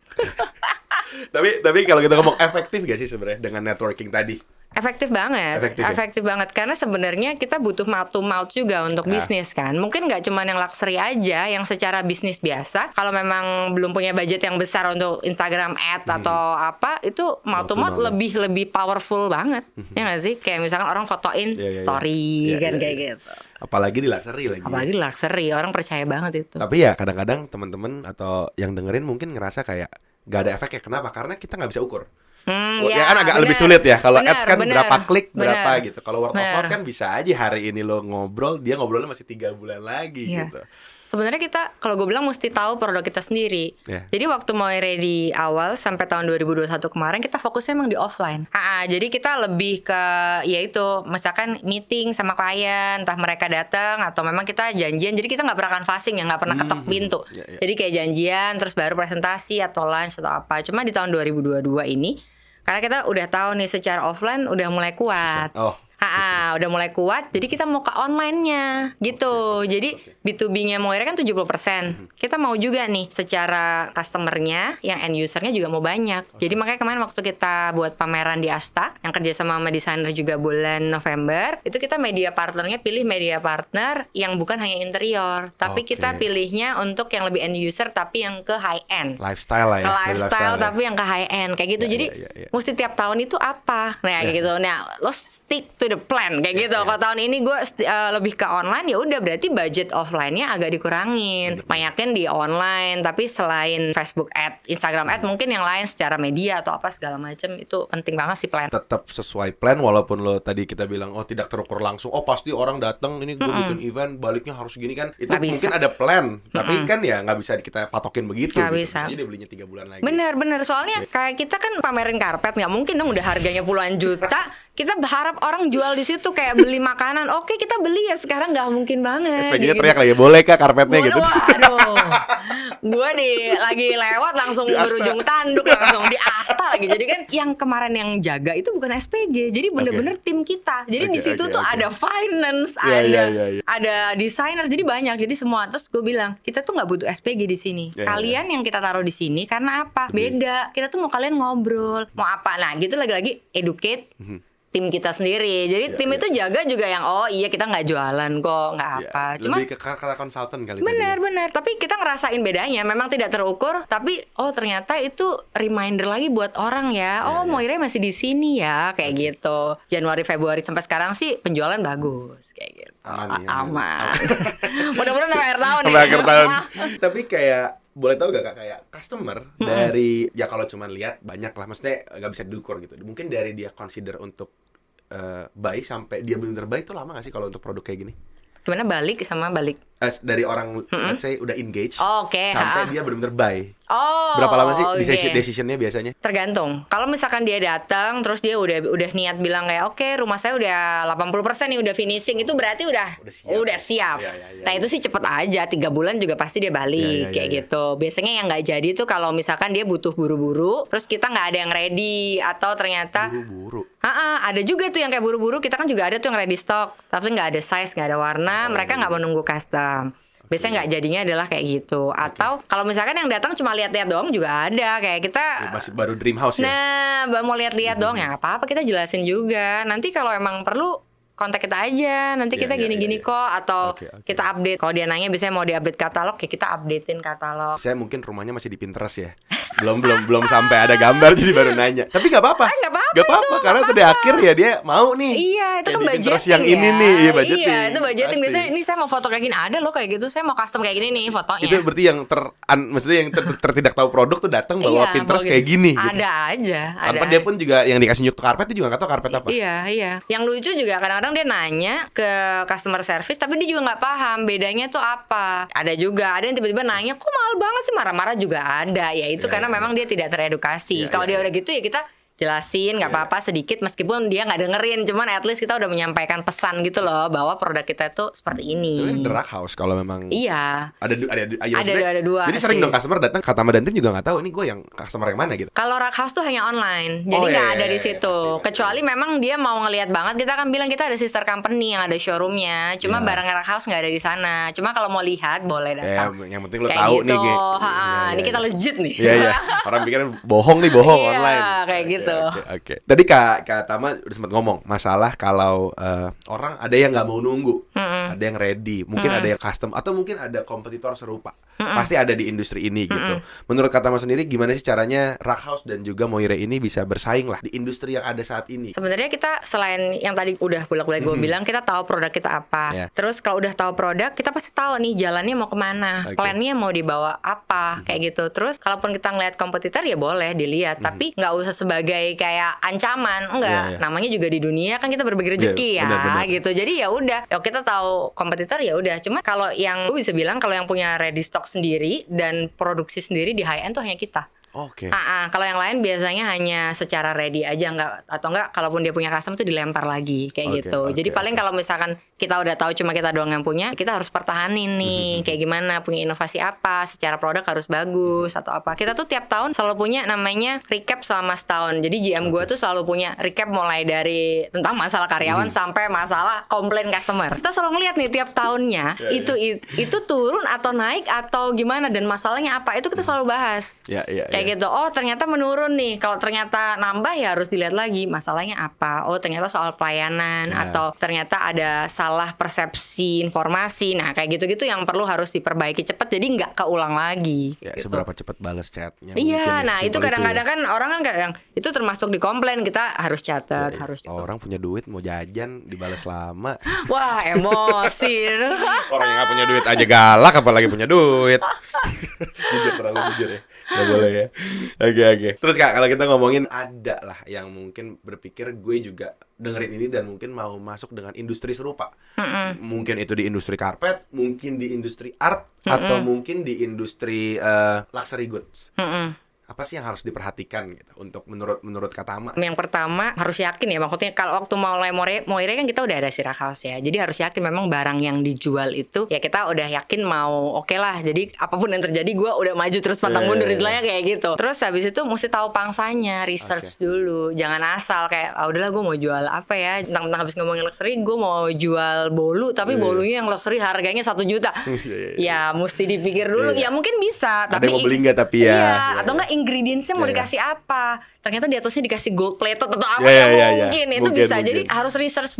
Tapi kalau kita ngomong efektif gak sih sebenarnya dengan networking tadi? Efektif banget karena sebenarnya kita butuh mouth to mouth juga untuk bisnis kan. Mungkin nggak cuma yang luxury aja, yang secara bisnis biasa. Kalau memang belum punya budget yang besar untuk Instagram ad atau apa, itu mouth to mouth lebih powerful banget. Ya nggak sih? Kayak misalkan orang fotoin story kayak gitu. Apalagi di luxury orang percaya banget itu. Tapi ya kadang-kadang teman-teman atau yang dengerin mungkin ngerasa kayak gak ada efeknya. Kenapa? Karena kita nggak bisa ukur. Ya kan agak lebih sulit ya. Kalau ads kan berapa klik berapa gitu. Kalau word of mouth kan bisa aja hari ini lo ngobrol, dia ngobrolnya masih 3 bulan lagi gitu. Sebenarnya kita, kalau gue bilang mesti tahu produk kita sendiri. Jadi waktu Moire di awal sampai tahun 2021 kemarin kita fokusnya emang di offline. Jadi kita lebih ke yaitu misalkan meeting sama klien, entah mereka datang atau memang kita janjian. Jadi kita nggak pernah canvassing ya, nggak pernah ketok pintu. Jadi kayak janjian terus baru presentasi atau lunch atau apa. Cuma di tahun 2022 ini karena kita udah tahu nih secara offline udah mulai kuat. Udah mulai kuat, jadi kita mau ke online-nya gitu. Jadi B2B-nya Moire kan 70%. Kita mau juga nih secara customer-nya, yang end user-nya juga mau banyak. Jadi makanya kemarin waktu kita buat pameran di Asta, yang kerja sama desainer juga bulan November, itu kita media partnernya pilih media partner yang bukan hanya interior, tapi kita pilihnya untuk yang lebih end user tapi yang ke high end. Lifestyle lah ya. Lifestyle tapi yang ke high end kayak gitu. Jadi mesti tiap tahun itu apa? Nah kayak gitu. Nah, lo stick to the plan kayak gitu. Kalau tahun ini gue lebih ke online, ya udah berarti budget offline-nya agak dikurangin. Banyakin di online, tapi selain Facebook ad, Instagram ad, mungkin yang lain secara media atau apa segala macam itu penting banget sih plan. Tetap sesuai plan walaupun lo tadi kita bilang tidak terukur langsung. Pasti orang datang ini gue bikin event baliknya harus gini kan. Itu gak mungkin bisa. Ada plan, tapi kan ya nggak bisa kita patokin begitu. Gak bisa. Jadi dia belinya 3 bulan lagi. Bener soalnya kayak kita kan pamerin karpet, nggak mungkin dong udah harganya puluhan juta. Kita berharap orang jual di situ kayak beli makanan. Oke, kita beli ya sekarang, nggak mungkin banget. SPG-nya teriak lagi, boleh kah karpetnya gitu? Aduh, gue lagi lewat langsung berujung tanduk langsung di Asta lagi. Jadi kan yang kemarin yang jaga itu bukan SPG, jadi bener-bener tim kita. Jadi di situ tuh ada finance, ada desainer, jadi banyak. Jadi semua. Terus gue bilang kita tuh nggak butuh SPG di sini. Kalian yang kita taruh di sini karena apa? Beda. Kita tuh mau kalian ngobrol, mau apa? Nah, gitu lagi-lagi educate. Tim kita sendiri, jadi tim itu jaga juga yang kita nggak jualan kok, nggak apa, cuma lebih ke konsultan kali. Benar, tapi kita ngerasain bedanya, memang tidak terukur, tapi ternyata itu reminder lagi buat orang ya, Moire masih di sini ya, kayak gitu. Januari Februari sampai sekarang sih penjualan bagus, kayak gitu. Aman. Mudah-mudahan sampai akhir tahun. Tapi kayak boleh tahu gak Kak, kayak customer dari ya kalau cuma lihat banyak lah, maksudnya nggak bisa diukur gitu. Mungkin dari dia consider untuk buy sampai dia benar-benar buy itu lama gak sih kalau untuk produk kayak gini? Gimana balik sama balik? dari orang let's say udah engage Oke, sampai dia benar-benar buy. Oh, Berapa lama sih oke. decisionnya biasanya? Tergantung. Kalau misalkan dia datang terus dia udah niat bilang kayak oke, rumah saya udah 80% nih udah finishing, itu berarti udah siap. Ya, Nah, itu sih cepet aja, 3 bulan juga pasti dia balik kayak gitu. Biasanya yang nggak jadi tuh kalau misalkan dia butuh buru-buru, terus kita nggak ada yang ready atau ternyata Buru-buru. ada juga tuh yang kayak buru-buru, kita kan juga ada tuh yang ready stock tapi nggak ada size, nggak ada warna, mereka nggak menunggu custom. Biasanya nggak jadinya adalah kayak gitu. Atau kalau misalkan yang datang cuma lihat-lihat doang juga ada. Kayak kita masih baru dream house ya. Nah, mau lihat-lihat doang ya nggak apa-apa, kita jelasin juga. Nanti kalau emang perlu kontak kita aja. Nanti kita gini-gini kok. Atau kita update. Kalau dia nanya biasanya mau di-update katalog, ya kita updatein katalog. Saya mungkin rumahnya masih di Pinterest ya. belum sampai ada gambar jadi baru nanya. Tapi nggak apa-apa. Nggak apa-apa karena tadi akhir ya dia mau nih. Iya, itu kan budgeting yang ini nih, iya budgeting. Iya, itu budgeting. Biasanya ini saya mau foto kayak gini, ada loh kayak gitu. Saya mau custom kayak gini nih fotonya. Itu berarti yang maksudnya yang tidak tahu produk tuh datang bawa Pinterest kayak gini. Ada aja. Tanpa dia pun juga yang dikasih nyuk karpet itu juga nggak tahu karpet apa. Iya. Yang lucu juga kadang-kadang dia nanya ke customer service tapi dia juga nggak paham bedanya tuh apa. Ada yang tiba-tiba nanya kok mahal banget sih, marah-marah juga ada. Ya itu karena memang dia tidak teredukasi. Kalau dia udah gitu ya kita jelasin nggak apa-apa sedikit meskipun dia nggak dengerin, cuman at least kita udah menyampaikan pesan gitu loh bahwa produk kita tuh seperti ini. Itu kan The Rack House kalau memang ada dua. Jadi sering dong customer datang kata Mbak Dantin juga nggak tahu ini gue yang customer yang mana gitu. Kalau Rack House tuh hanya online, jadi nggak ada di situ. Kecuali memang dia mau ngelihat banget, kita akan bilang kita ada sister company yang ada showroomnya. Cuma barang Rack House nggak ada di sana. Cuma kalau mau lihat boleh datang. Yang penting lo tahu gitu. nih. Ini kita legit nih. Iya. Orang pikir bohong online. Kayak gitu. Oke. Tadi Kak Tama udah sempat ngomong masalah kalau orang ada yang nggak mau nunggu, ada yang ready, mungkin ada yang custom, atau mungkin ada kompetitor serupa. Pasti ada di industri ini gitu. Menurut Kak Tama sendiri gimana sih caranya Rack House dan juga Moire ini bisa bersaing lah di industri yang ada saat ini? Sebenarnya kita selain yang tadi udah bolak-balik gue bilang, kita tahu produk kita apa. Terus kalau udah tahu produk, kita pasti tahu nih jalannya mau kemana, plannya mau dibawa apa, kayak gitu. Terus kalaupun kita ngeliat kompetitor ya boleh dilihat, tapi nggak usah sebagai kayak ancaman, enggak. Namanya juga di dunia kan kita berbagi rezeki bener. Gitu. Jadi ya udah, kita tahu kompetitor ya udah. Cuma kalau yang gue bisa bilang kalau yang punya ready stock sendiri dan produksi sendiri di high end tuh hanya kita. Oke. Kalau yang lain biasanya hanya secara ready aja, atau enggak kalaupun dia punya custom tuh dilempar lagi kayak gitu. Jadi paling kalau misalkan kita udah tahu cuma kita doang yang punya, kita harus pertahanin nih kayak gimana, punya inovasi apa, secara produk harus bagus atau apa. Kita tuh tiap tahun selalu punya namanya recap selama setahun. Jadi GM gue tuh selalu punya recap mulai dari tentang masalah karyawan sampai masalah komplain customer. Kita selalu ngeliat nih tiap tahunnya itu turun atau naik atau gimana dan masalahnya apa, itu kita selalu bahas. Kayak gitu. Oh, ternyata menurun nih. Kalau ternyata nambah ya harus dilihat lagi masalahnya apa. Oh, ternyata soal pelayanan atau ternyata ada salah persepsi informasi. Nah, kayak gitu-gitu yang perlu harus diperbaiki cepat jadi nggak keulang lagi. Gitu. Seberapa cepat balas chatnya? Iya, nah itu kadang-kadang kan orang kan kadang itu termasuk di komplain, kita harus catat, harus catat. Orang punya duit mau jajan dibalas lama. Wah, emosi. Orang yang nggak punya duit aja galak, apalagi punya duit. Terlalu jujur ya. Gak boleh ya. Oke. Terus Kak, kalau kita ngomongin ada lah yang mungkin berpikir gue juga dengerin ini dan mungkin mau masuk dengan industri serupa. Mungkin itu di industri karpet, mungkin di industri art, atau mungkin di industri luxury goods. Apa sih yang harus diperhatikan gitu untuk menurut Kak Tama? Yang pertama harus yakin ya, maksudnya kalau waktu mulai Moire kan kita udah ada si Rack House ya. Jadi harus yakin memang barang yang dijual itu ya kita udah yakin mau oke lah. Jadi apapun yang terjadi gue udah maju terus pantang mundur istilahnya kayak gitu. Terus habis itu mesti tahu pangsanya, research dulu. Jangan asal kayak udahlah gue mau jual apa ya. Tentang habis ngomongin luxury, gue mau jual bolu tapi bolunya yang luxury harganya 1 juta. Ya mesti dipikir dulu. Ya mungkin bisa, tapi ada yang mau beli nggak tapi ya. Iya, atau enggak ingredientsnya mau dikasih apa, ternyata di atasnya dikasih gold plated atau apa mungkin itu mungkin, bisa. Jadi harus research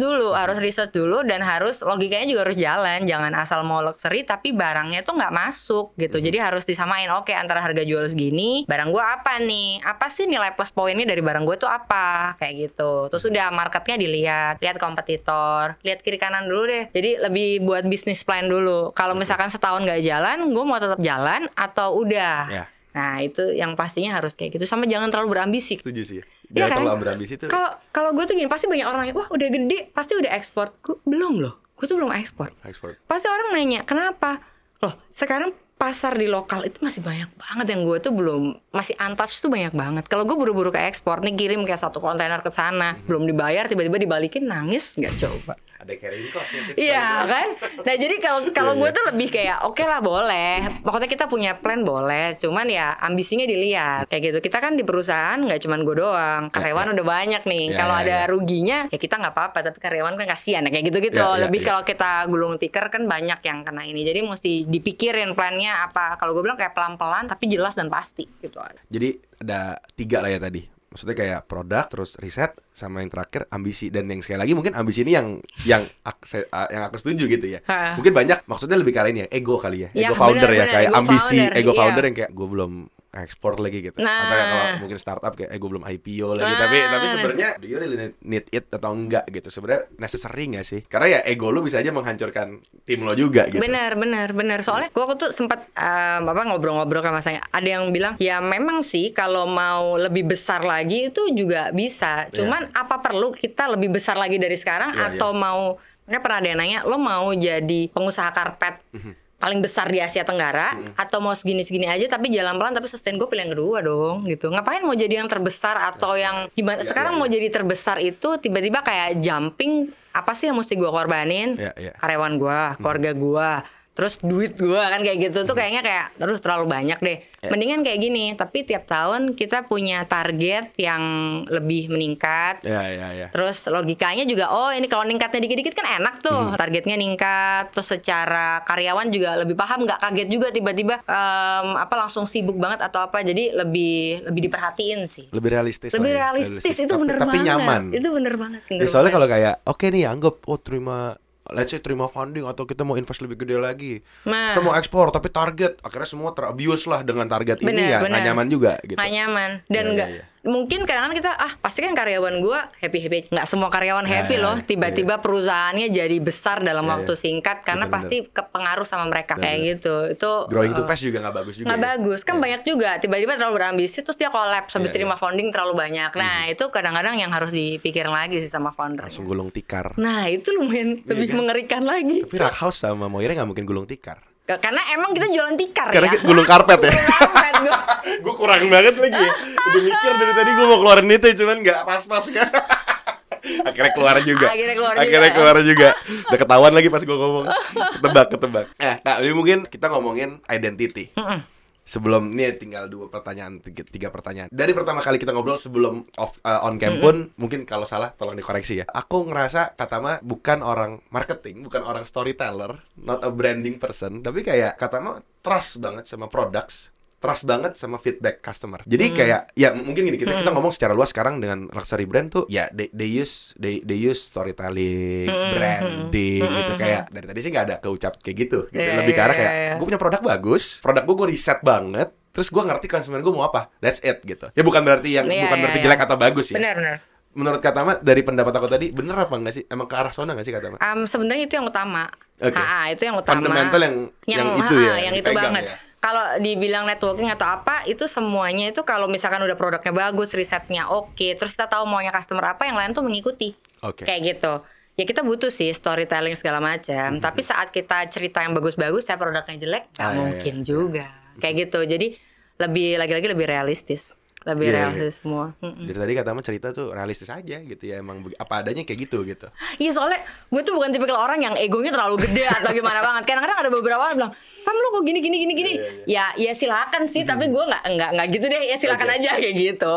dulu dan harus logikanya juga harus jalan. Jangan asal mau luxury tapi barangnya tuh nggak masuk gitu. Jadi harus disamain, oke, antara harga jual segini, barang gue apa nih, apa sih nilai plus poinnya dari barang gue tuh apa, kayak gitu. Terus udah marketnya dilihat, lihat kompetitor, lihat kiri kanan dulu deh. Jadi lebih buat bisnis plan dulu. Kalau misalkan setahun nggak jalan, gue mau tetap jalan atau udah. Nah itu yang pastinya harus kayak gitu. Sama jangan terlalu berambisi. Setuju sih. Jangan terlalu berambisi tuh. Kalau gue tuh gini, pasti banyak orang yang wah udah gede, pasti udah ekspor. Belum loh. gue tuh belum ekspor. Ekspor. Pasti orang nanya, kenapa? Loh, sekarang pasar di lokal itu masih banyak banget yang gue tuh belum, masih untouched tuh banyak banget. Kalau gue buru-buru ke ekspor nih, kirim kayak 1 kontainer ke sana, belum dibayar, tiba-tiba dibalikin, nangis nggak coba. Ada carrying cost-nya tuh. Iya kan? Nah jadi kalau gue tuh lebih kayak oke lah boleh. Pokoknya kita punya plan boleh. Cuman ya ambisinya dilihat. Kayak gitu. Kita kan di perusahaan nggak cuman gue doang. Karyawan udah banyak nih. Kalau ada ruginya ya kita nggak apa-apa. Tapi karyawan kan kasihan ya kayak gitu-gitu. Lebih kalau kita gulung tikar kan banyak yang kena ini. Jadi mesti dipikirin plannya apa. Kalau gue bilang kayak pelan-pelan tapi jelas dan pasti gitu. Jadi ada 3 lah ya tadi. Maksudnya kayak produk, terus riset, sama yang terakhir ambisi. Dan yang sekali lagi mungkin ambisi ini yang aku setuju gitu ya. Mungkin banyak, maksudnya lebih karena ini ya, ego kali ya. Ego founder ya, kayak ambisi, ego founder yang kayak gue belum ekspor lagi gitu. Atau kayak kalau mungkin startup kayak gue belum IPO lagi. Tapi sebenarnya do you really need it atau enggak gitu. Sebenarnya necessary nggak sih? Karena ya ego lo bisa aja menghancurkan tim lo juga gitu. Benar. Soalnya gue tuh sempat ngobrol-ngobrol sama saya. Ada yang bilang ya memang sih kalau mau lebih besar lagi itu juga bisa. Cuman apa perlu kita lebih besar lagi dari sekarang atau mau? Karena pernah ada yang nanya, lo mau jadi pengusaha karpet paling besar di Asia Tenggara atau mau segini-segini aja tapi jalan pelan tapi sustain? Gue pilih yang kedua dong gitu. Ngapain mau jadi yang terbesar atau yang gimana? Sekarang mau jadi terbesar itu tiba-tiba kayak jumping, apa sih yang mesti gue korbanin? Karyawan gue, keluarga gue, terus duit gue kan kayak gitu tuh kayaknya kayak terus terlalu banyak deh. Mendingan kayak gini, tapi tiap tahun kita punya target yang lebih meningkat. Terus logikanya juga, oh ini kalau ningkatnya dikit-dikit kan enak tuh. Targetnya ningkat, terus secara karyawan juga lebih paham, nggak kaget juga tiba-tiba langsung sibuk banget atau apa. Jadi lebih diperhatiin sih. Lebih realistis. Lebih realistis itu bener banget. Tapi nyaman. Itu bener banget. Soalnya kalau kayak oke nih anggap let's say terima funding atau kita mau invest lebih gede lagi, kita mau ekspor tapi target akhirnya semua terabuse lah dengan target ini ya nggak nyaman juga gitu. Nggak nyaman dan mungkin kadang-kadang kita pasti kan karyawan gue happy, nggak semua karyawan happy loh tiba-tiba perusahaannya jadi besar dalam waktu singkat karena pasti kepengaruh sama mereka kayak gitu. Itu growing too fast juga nggak bagus juga. Nggak bagus kan banyak juga tiba-tiba terlalu berambisi terus dia collapse habis terima funding terlalu banyak. Nah itu kadang-kadang yang harus dipikirin lagi sih sama founder. Langsung gulung tikar. Nah itu lumayan lebih mengerikan lagi. Tapi Rackhouse sama Moira nggak mungkin gulung tikar. Karena emang kita jualan tikar karena ya. Gulung karpet ya. Gue kurang banget lagi ya. Udah mikir dari tadi gue mau keluarin itu cuman nggak pas-pas kan. Akhirnya keluar juga. Udah ketahuan lagi pas gue ngomong. Ketebak. Ini mungkin kita ngomongin identity. Sebelum ini tinggal 3 pertanyaan. Dari pertama kali kita ngobrol sebelum on cam pun mungkin kalau salah tolong dikoreksi ya. Aku ngerasa Katama bukan orang marketing, bukan orang storyteller, not a branding person, tapi kayak Katama trust banget sama products, trust banget sama feedback customer. Jadi kayak ya mungkin gini kita ngomong secara luas sekarang dengan luxury brand tuh ya they use storytelling, branding gitu kayak dari tadi sih nggak ada keucap kayak gitu. Lebih ke arah kayak gue punya produk bagus, produk gue riset banget, terus gue ngerti konsumen gue mau apa, that's it gitu. Ya bukan berarti jelek atau bagus ya. Benar. Menurut Katama dari pendapat aku tadi bener apa enggak sih? Emang ke arah sana enggak sih Katama? Sebenarnya itu yang utama. Itu yang utama. Fundamental yang itu ya. Yang itu banget. Ya? Kalau dibilang networking atau apa, itu semuanya itu kalau misalkan udah produknya bagus, risetnya oke, terus kita tahu maunya customer apa, yang lain tuh mengikuti. Kayak gitu. Ya kita butuh sih storytelling segala macam, tapi saat kita cerita yang bagus-bagus, saya produknya jelek, nggak mungkin juga. Kayak gitu. Jadi lagi-lagi lebih realistis. Lebih realistis semua. Dari tadi Katama cerita tuh realistis aja gitu ya, emang apa adanya kayak gitu. Iya soalnya gue tuh bukan tipikal orang yang egonya terlalu gede atau gimana banget. Kadang-kadang ada beberapa orang bilang, "Kamu lo kok gini." Ya silakan sih, tapi gue nggak gitu deh. Ya silakan aja kayak gitu.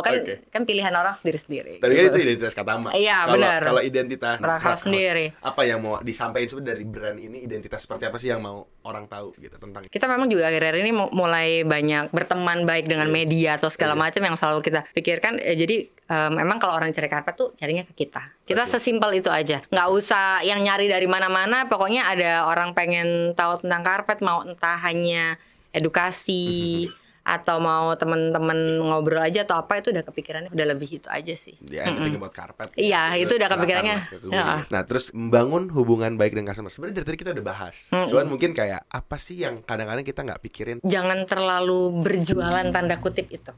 Kan pilihan orang sendiri-sendiri. Tapi kan itu identitas Katama. Iya benar. Kalau identitas Rackhouse sendiri. Apa yang mau disampaikan sebenarnya dari brand ini, identitas seperti apa sih yang mau orang tahu gitu tentang. Kita memang juga akhir-akhir ini mulai banyak berteman baik dengan media atau segala macam yang selalu kita pikirkan. Jadi memang kalau orang cari karpet tuh carinya ke kita. Kita sesimpel itu aja. Nggak usah yang nyari dari mana-mana. Pokoknya ada orang pengen tahu tentang karpet, mau entah hanya edukasi atau mau temen-temen ngobrol aja atau apa, itu udah kepikirannya udah lebih itu aja sih. Ya, anything about karpet. Iya, itu udah kepikirannya. Nah, terus membangun hubungan baik dengan customer. Sebenarnya dari tadi kita udah bahas. Cuman mungkin kayak apa sih yang kadang-kadang kita nggak pikirin? Jangan terlalu berjualan tanda kutip itu.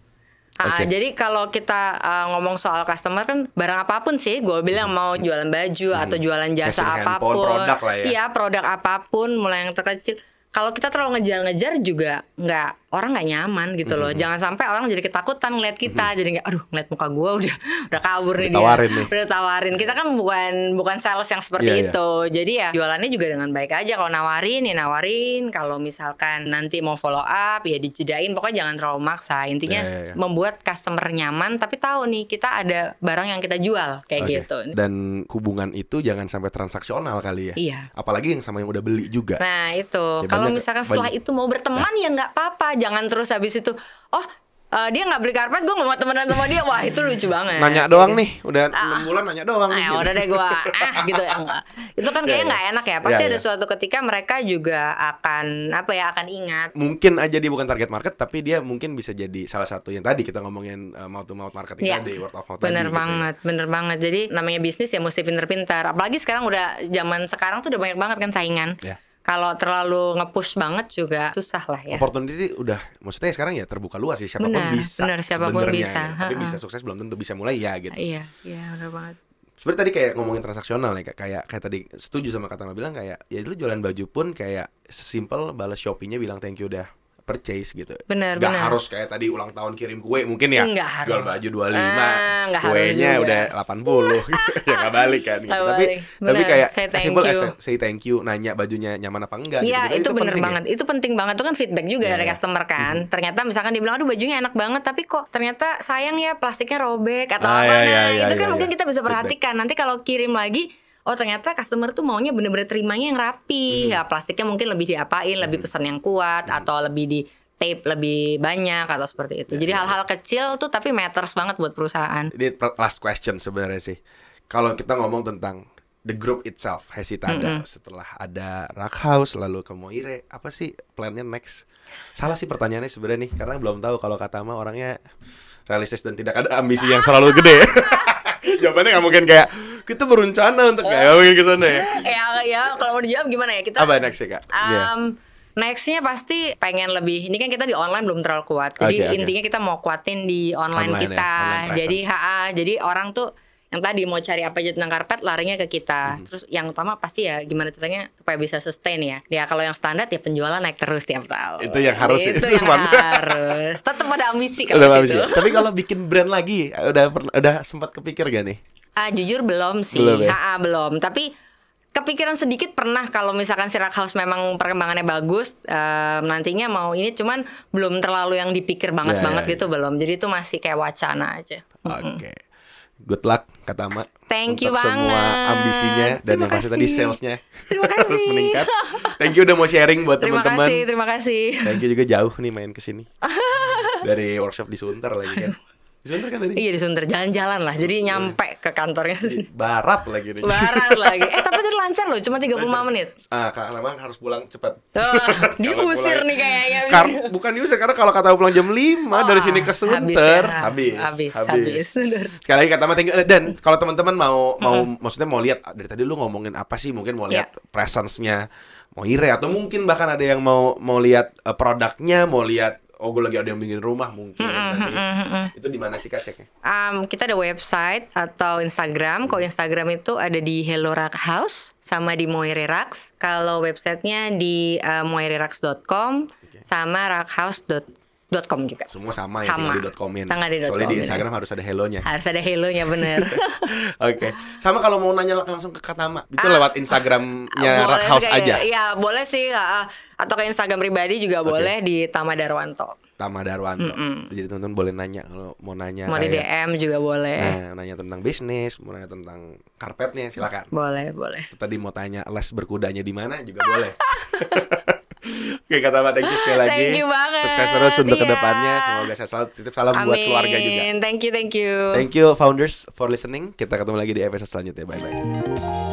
Oke. Jadi kalau kita ngomong soal customer kan barang apapun sih, gue bilang mau jualan baju atau jualan jasa Casing apapun, handphone, produk lah ya. Iya produk apapun, mulai yang terkecil. Kalau kita terlalu ngejar-ngejar juga orang nggak nyaman gitu loh. Jangan sampai orang jadi ketakutan ngeliat kita, jadi nggak, aduh ngeliat muka gue udah kabur nih Ditawarin dia, nih. udah tawarin. Kita kan bukan sales yang seperti itu. Jadi ya jualannya juga dengan baik aja. Kalau nawarin ya nawarin. Kalau misalkan nanti mau follow up ya dijedain. Pokoknya jangan terlalu maksa. Intinya membuat customer nyaman, tapi tahu nih kita ada barang yang kita jual kayak gitu. Dan hubungan itu jangan sampai transaksional kali ya. Iya. Apalagi yang sama yang udah beli juga. Nah itu, Ya, kalau misalkan setelah itu mau berteman ya nggak apa-apa. Jangan terus habis itu, dia nggak beli karpet, gue nggak mau temenan sama dia. Wah itu lucu banget. Nanya doang nih, udah 6 bulan nanya doang nih. Udah deh gue, gitu ya. Itu kan kayaknya nggak enak ya. Pasti ada suatu ketika mereka juga akan akan ingat. Mungkin aja dia bukan target market, tapi dia mungkin bisa jadi salah satu yang tadi kita ngomongin mouth to mouth marketing tadi, word of mouth tadi. Bener banget. Jadi namanya bisnis ya mesti pinter-pinter. Apalagi sekarang zaman sekarang tuh udah banyak banget kan saingan. Kalau terlalu nge-push banget juga susah lah ya. Opportunity maksudnya sekarang ya terbuka luas sih, siapapun bisa. Bener, siapapun bisa. Ya. Tapi bisa sukses belum tentu bisa mulai ya gitu. Iya, bener banget. Seperti tadi kayak ngomongin transaksional ya, kayak tadi setuju sama kata Mama bilang kayak ya lu jualan baju pun kayak sesimpel balas Shopee-nya bilang thank you udah purchase gitu. Bener. Harus kayak tadi ulang tahun kirim kue mungkin ya. Nggak jual harus. baju 25, kuenya udah 80. Ya nggak balik kan gitu. Tapi kayak simple say thank you, nanya bajunya nyaman apa enggak gitu. Itu bener banget. Ya? Itu penting banget. Itu kan feedback juga dari customer kan. Ternyata misalkan dia bilang aduh bajunya enak banget, tapi kok ternyata sayang ya plastiknya robek atau itu kan mungkin kita bisa perhatikan. Nanti kalau kirim lagi, oh ternyata customer tuh maunya bener-bener terimanya yang rapi, nggak plastiknya mungkin lebih diapain, lebih pesan yang kuat atau lebih di tape lebih banyak atau seperti itu. Jadi hal-hal kecil tuh tapi matters banget buat perusahaan. Ini last question sebenarnya sih. Kalau kita ngomong tentang the group itself, Hesitada, setelah ada Rack House lalu ke Moire, apa sih plannya next? Salah sih pertanyaannya sebenarnya nih, karena belum tahu kalau kata Ama orangnya realistis dan tidak ada ambisi yang selalu gede. Jawabannya nggak mungkin kayak kita berencana untuk kayak mungkin ke sana ya. Ya kalau mau dijawab gimana ya kita? Apa next ya Kak? Nextnya pasti pengen lebih. Ini kan kita di online belum terlalu kuat. Jadi intinya kita mau kuatin di online kita. Jadi orang tuh yang tadi mau cari apa aja tentang karpet larinya ke kita. Terus yang utama pasti ya gimana caranya supaya bisa sustain ya. Ya kalau yang standar ya penjualan naik terus tiap tahun. Itu yang harus. Itu yang harus. Tetap ada ambisi kalau situ. Tapi kalau bikin brand lagi udah sempat kepikir gak nih? Jujur belum sih. Belum. Tapi kepikiran sedikit pernah kalau misalkan si Rack House memang perkembangannya bagus, nantinya mau ini, cuman belum terlalu yang dipikir banget gitu belum. Jadi itu masih kayak wacana aja. Oke. Good luck kata Ama. Thank you untuk banget. semua ambisinya dan yang pasti tadi salesnya harus kasih. meningkat. Thank you udah mau sharing buat teman-teman. Terima kasih. Thank you juga jauh nih main kesini dari workshop di Sunter lagi kan. Di Sunter kan tadi? Iya di Sunter, jalan-jalan lah. Jadi nyampe ke kantornya. Di barat lagi nih. Barat lagi. Tapi tadi lancar loh, cuma 35 menit. Kak memang harus pulang cepat. Diusir nih kayaknya. Bukan diusir, karena kalau kata pulang jam 5 dari sini ke Sunter habis. Sekali lagi kata thank you. Dan kalau teman-teman mau maksudnya mau lihat dari tadi lu ngomongin apa sih, mungkin mau lihat presence-nya Moire, atau mungkin bahkan ada yang mau lihat produknya, mau lihat gue lagi ada yang bikin rumah mungkin itu di mana sih Kak ceknya? Kita ada website atau Instagram. Kalau Instagram itu ada di Hello Rack House sama di Moire Racks. Kalau websitenya di moireracks.com sama rackhouse.com juga. Semua sama. Ya, di .com-in. Soalnya di Instagram harus ada hello-nya. Harus ada hello-nya bener. Oke. Sama kalau mau nanya langsung ke Kak Tama, itu lewat Instagramnya Rack House aja. Iya boleh sih. Atau ke Instagram pribadi juga boleh di Tama Darwanto. Jadi teman-teman boleh nanya kalau mau nanya. Mau di DM juga boleh. Nah, nanya tentang bisnis, mau nanya tentang karpetnya silakan. Boleh. Tadi mau tanya les berkudanya di mana juga boleh. Oke Kak Tama, thank you sekali lagi. Thank you banget. Sukses terus untuk kedepannya. Semoga sehat selalu. Titip salam buat keluarga juga. Thank you. Thank you founders for listening. Kita ketemu lagi di episode selanjutnya. Bye bye.